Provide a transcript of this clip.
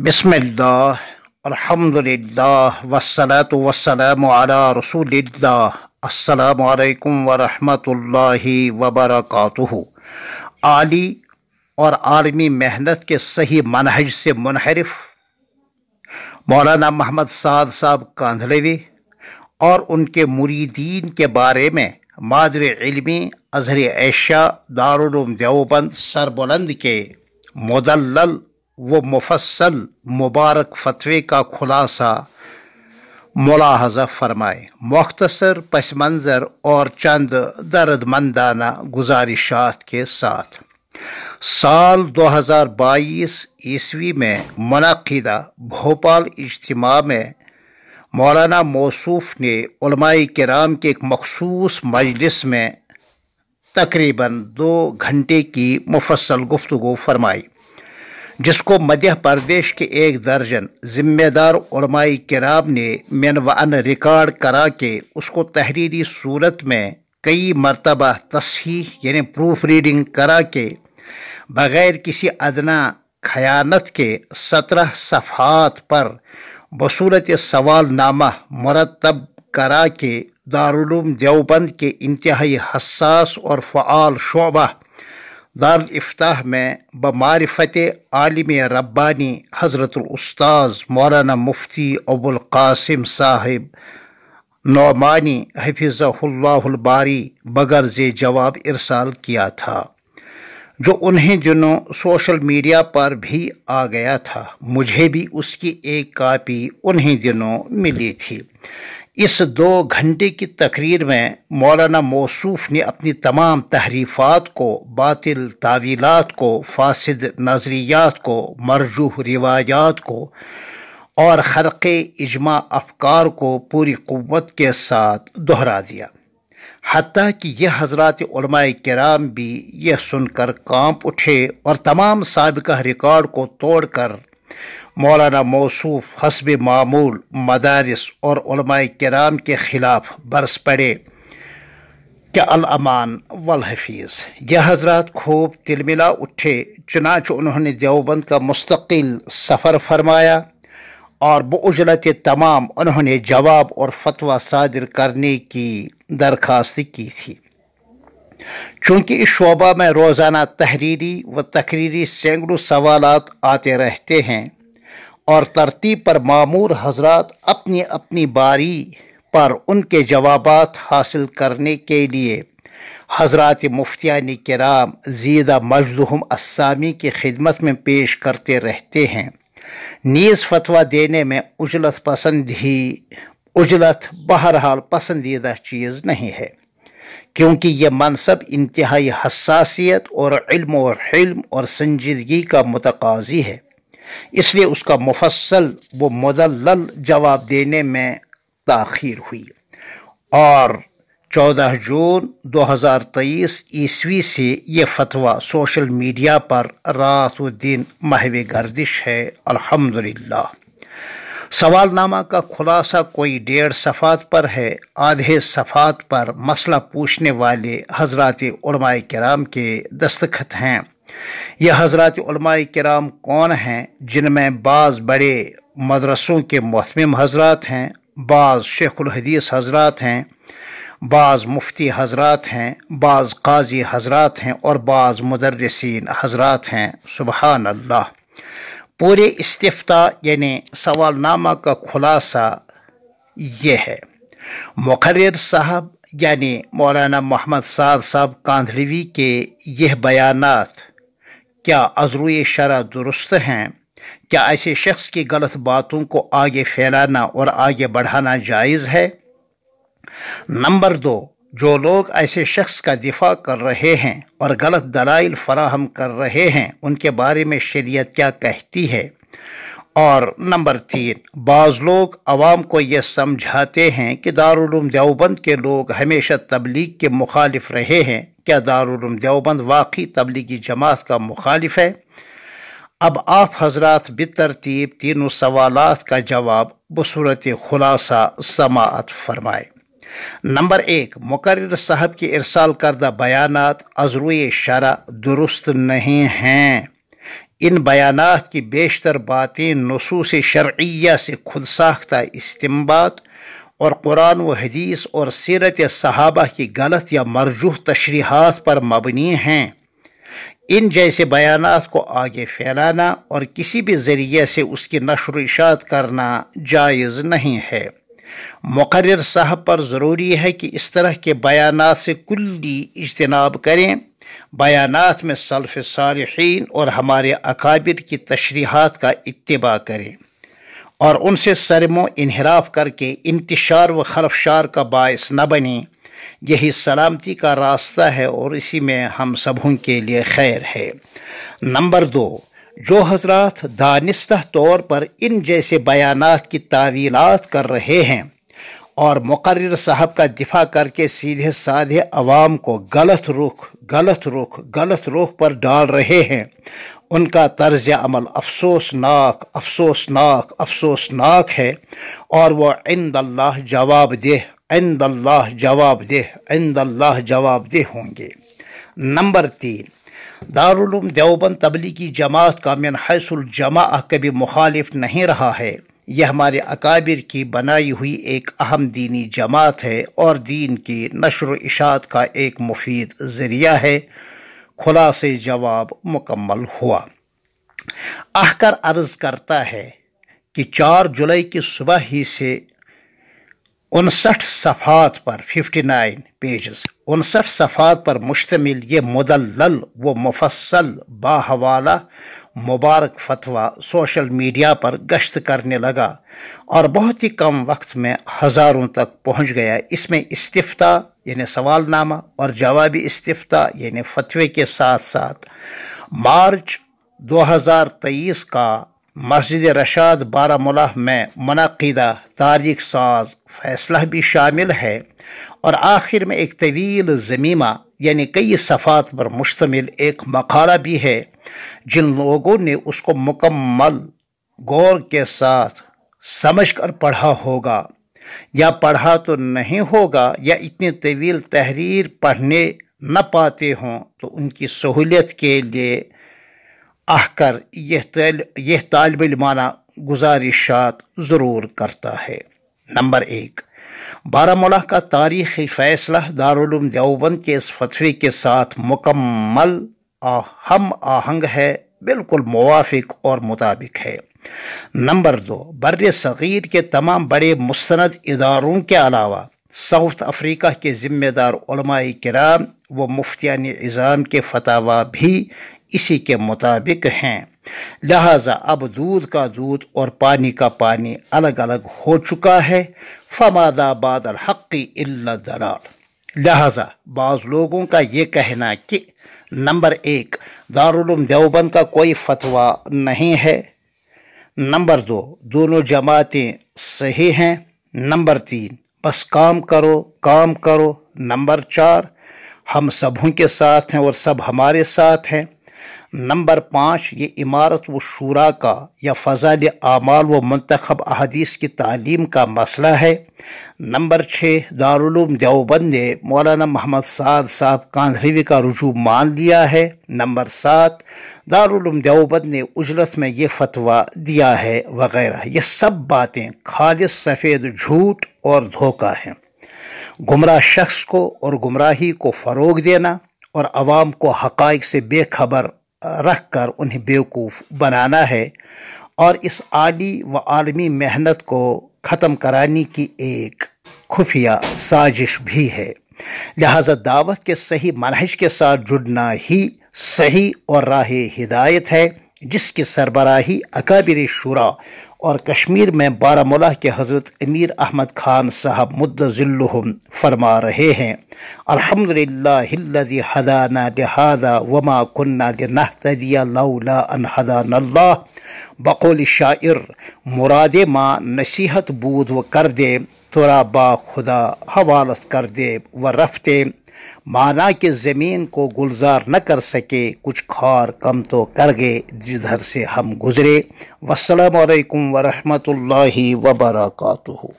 बिस्मिल्लाह अल्हम्दुलिल्लाह वस्सलातु वस्सलामु अला रसूलिल्लाह अस्सलामु अलैकुम व रहमतुल्लाहि व बरकातुहू। आली और आलमी मेहनत के सही मनहज से मुनहरिफ मौलाना मोहम्मद साद साहब कांधलवी और उनके मुरीदीन के बारे में मादर इल्मी अज़हर एशिया दारुल उलूम देवबंद सरबुलंद के मुदल्लल व मुफस्सल मुबारक फतवे का खुलासा मुलाहजा फरमाए। मुख्तसर पस मंज़र और चंद दर्दमंदाना गुजारिशात के साथ साल 2022 ईस्वी में मुनक़िदा भोपाल इज्तिमा में मौलाना मौसूफ ने उलमाए किराम के एक मखसूस मजलिस में तकरीबन 2 घंटे की मुफस्सल गुफ्तगू फरमाई, जिसको मध्य प्रदेश के 1 दर्जन जिम्मेदार उलमाए किराम ने मिन व अन रिकॉर्ड करा के उसको तहरीरी सूरत में कई मरतबा तस्हीह यानी प्रूफ रीडिंग करा के बग़ैर किसी अदना खयानत के 17 सफ़हात पर बसूरत सवालनामा मुरतब करा के दारुल उलूम देवबंद के इंतहाई हसास और फ़आल शोबा दारुल इफ्ताह में बमारिफत आलिम रब्बानी हज़रतुल उस्ताज़ मौलाना मुफ्ती अबुल क़ासिम साहिब नौमानी हफ़िज़हुल्लाहुल बारी बगर्ज़ जवाब इरसाल किया था, जो उन्हीं दिनों सोशल मीडिया पर भी आ गया था। मुझे भी उसकी एक कापी उन्हीं दिनों मिली थी। इस 2 घंटे की तकरीर में मौलाना मौसूफ ने अपनी तमाम तहरीफ़ात को, बातिल तावीलात को, फासिद नज़रियात को, मरजूह रिवायात को और खर्क़े इजमा अफ़कार को पूरी क़ुव्वत के साथ दोहरा दिया। हत्ता कि यह हज़रात उलमाए किराम भी यह सुनकर कांप उठे और तमाम साबिक़ा रिकॉर्ड को तोड़कर मौलाना मौसूफ हस्ब मामूल मदारिस और उलमाए किराम के ख़िलाफ़ बरस पड़े कि अल अमान वल हफ़ीज़। यह हज़रात खूब तिलमिला उठे, चुनांचे उन्होंने देवबंद का मुस्तकिल सफ़र फरमाया और बउजलत तमाम उन्होंने जवाब और फतवा सादिर करने की दरख्वास्त की थी। चूँकि इस शोबा में रोज़ाना तहरीरी व तकरीरी सैकड़ों सवालात आते रहते हैं और तरतीब पर मामूर हज़रात अपनी अपनी बारी पर उनके जवाबात हासिल करने के लिए हज़रात मुफ्तियान किराम ज़ीदा मजदुहुम अस्सामी की खिदमत में पेश करते रहते हैं। नीज़ फतवा देने में उजलत बहरहाल पसंदीदा चीज़ नहीं है, क्योंकि यह मनसब इंतहाई हसासियत और इल्म और संजीदगी का मुतकाज़ी है। इसलिए उसका मुफस्सल व मुदल्लल जवाब देने में ताख़ीर हुई और 14 जून 2023 ईस्वी से यह फतवा सोशल मीडिया पर रात व दिन महवे गर्दिश है। अल्हम्दुलिल्लाह। सवालनामा का खुलासा कोई 1.5 सफ़ात पर है। आधे सफ़ात पर मसला पूछने वाले हज़रात उलमाए किराम के दस्तखत हैं। यह हज़रात उलमाए किराम कौन हैं, जिनमें बाज़ बड़े मदरसों के मुहतमिम हज़रात हैं, बाज़ शेखुल हदीस हज़रात हैं, बाज़ मुफ्ती हज़रात हैं, बाज़ काजी हज़रात हैं और बाज़ मुदर्रिसीन हज़रात हैं। सुबहान अल्लाह। पूरे इस्तिफ्ता यानी सवालनामा का खुलासा ये है। मुक़र्रिर साहब यानी मौलाना मोहम्मद साद साहब कांधलवी के यह बयानात क्या अज़रूए शरा दुरुस्त हैं? क्या ऐसे शख्स की गलत बातों को आगे फैलाना और आगे बढ़ाना जायज़ है? नंबर 2, जो लोग ऐसे शख्स का दिफा कर रहे हैं और गलत दलाइल फराहम कर रहे हैं, उनके बारे में शरीयत क्या कहती है? और नंबर 3, बाज़ लोग अवाम को यह समझाते हैं कि दारुल उलूम देवबंद के लोग हमेशा तबलीग के मुखालिफ रहे हैं। क्या दारुल उलूम देवबंद वाकई तबलीगी जमात का मुखालिफ है? अब आप हज़रात बितरतीब तीनों सवालात का जवाब बसूरत खुलासा समाअत फरमाए। नंबर 1, मुक़र्रिर साहब के इरसाल करदा बयानात अज़रूए शरा दुरुस्त नहीं हैं। इन बयानात की बेशतर बातें नुसूस शरइया से खुद साख्ता इस्तिंबात और कुरान व हदीस और सीरत सहाबा की गलत या मरजूह तशरीहात पर मबनी हैं। इन जैसे बयानात को आगे फैलाना और किसी भी ज़रिए से उसकी नशर व इशात करना जायज़ नहीं है। मुक़र्रिर साहब पर ज़रूरी है कि इस तरह के बयानात से कुल्ली इज्तनाब करें। बयानात में सल्फ़ सालिहीन और हमारे अकाबिर की तशरीहात का इत्तिबा करें और उनसे सरमो इन्हिराफ करके इंतशार व खलफशार का बायस न बने। यही सलामती का रास्ता है और इसी में हम सबों के लिए खैर है। नंबर 2, जो हजरात दानिस्ता तौर पर इन जैसे बयानात की तावीलात कर रहे हैं और मुक़र्रिर साहब का दिफा करके सीधे साधे अवाम को गलत रुख पर डाल रहे हैं, उनका तर्ज अमल अफसोसनाक है और वो इंदल्लाह जवाबदेह होंगे। नंबर 3, दारुल उलूम देवबंद तबलीगी जमात का मिन हैसुल जमाअ कभी मुखालिफ नहीं रहा है। यह हमारे अकाबिर की बनाई हुई एक अहम दीनी जमात है और दीन की नशर इशात का एक मुफीद ज़रिया है। खुलासे जवाब मुकम्मल हुआ। आहकर अर्ज़ करता है कि 4 जुलाई की सुबह ही से 59 सफ़ात पर 59 पेजेस 59 सफ़ात पर मुश्तमिल ये मुदल्लल व मुफस्सल बाहवाला मुबारक फतवा सोशल मीडिया पर गश्त करने लगा और बहुत ही कम वक्त में हज़ारों तक पहुंच गया। इसमें इस्तिफ्ता यानी सवालनामा और जवाबी इस्तिफ्ता यानी फतवे के साथ साथ मार्च 2023 का मस्जिद रशाद बारामूला में मुनक़िदा तारीख साज फैसला भी शामिल है और आखिर में एक तवील ज़मीमा यानी कई सफ़ात पर मुश्तमिल एक मकाला भी है। जिन लोगों ने उसको मुकम्मल गौर के साथ समझ कर पढ़ा होगा या पढ़ा तो नहीं होगा या इतनी तवील तहरीर पढ़ने न पाते हों तो उनकी सहूलियत के लिए आहकर यह तालिब इल्माना गुजारिशात ज़रूर करता है। नंबर 1, बारामूला का तारीख़ी फ़ैसला दारुल उलूम देवबंद के इस फतवे के साथ मुकम्मल हम आहंग है, बिल्कुल मुवाफिक और मुताबिक है। नंबर 2, बर्रे सग़ीर के तमाम बड़े मुस्तनद इदारों के अलावा साउथ अफ्रीका के ज़िम्मेदार उलमाए किराम व मुफ्तियान इज़ाम के फतावा भी इसी के मुताबिक हैं। लिहाजा अब दूध का दूध और पानी का पानी अलग अलग हो चुका है। फमादा बादल हक़्क़ी इल्ला दलाल। लिहाजा बाज़ लोगों का ये कहना कि नंबर 1, दारुल उलूम देवबंद का कोई फतवा नहीं है। नंबर 2, दोनों जमातें सही हैं। नंबर 3, बस काम करो। नंबर 4, हम सबों के साथ हैं और सब हमारे साथ हैं। नंबर 5, ये इमारत व शूरा का या फ़ज़ाइल आमाल व मुंतखब अहादीस की तालीम का मसला है। नंबर 6, दारुल उलूम देवबंद ने मौलाना मोहम्मद साद साहब कांधरवी का रुजू मान लिया है। नंबर 7, दारुल उलूम देवबंद ने उजलत में ये फतवा दिया है वगैरह। ये सब बातें खालिस सफ़ेद झूठ और धोखा हैं। गुमराह शख्स को और गुमराही को फ़रोग देना और अवाम को हक़ाइक़ से बेखबर रख कर उन्हें बेवकूफ़ बनाना है और इस आली व आलमी मेहनत को ख़त्म कराने की एक खुफिया साजिश भी है। लिहाजा दावत के सही मनहज के साथ जुड़ना ही सही और राह हिदायत है, जिसकी सरबराही अकाबिर शुरा और कश्मीर में बारामूला के हज़रत अमीर अहमद खान साहब मुद्दज़िल्लुहुम फरमा रहे हैं। अल्हम्दुलिल्लाहिल्लज़ी हदाना लिहाज़ा वमा कुन्ना लिनहतदिया लौला अन हदानल्लाह। बक़ौल शायर, मुरादे माँ नसीहत बूद व कर दे, तोरा बा खुदा हवालत कर दे व रफ्ते। माना कि ज़मीन को गुलजार न कर सके, कुछ खार कम तो कर गए जिधर से हम गुज़रे। वस्सलामु अलैकुम व रहमतुल्लाहि व बरकातुहू।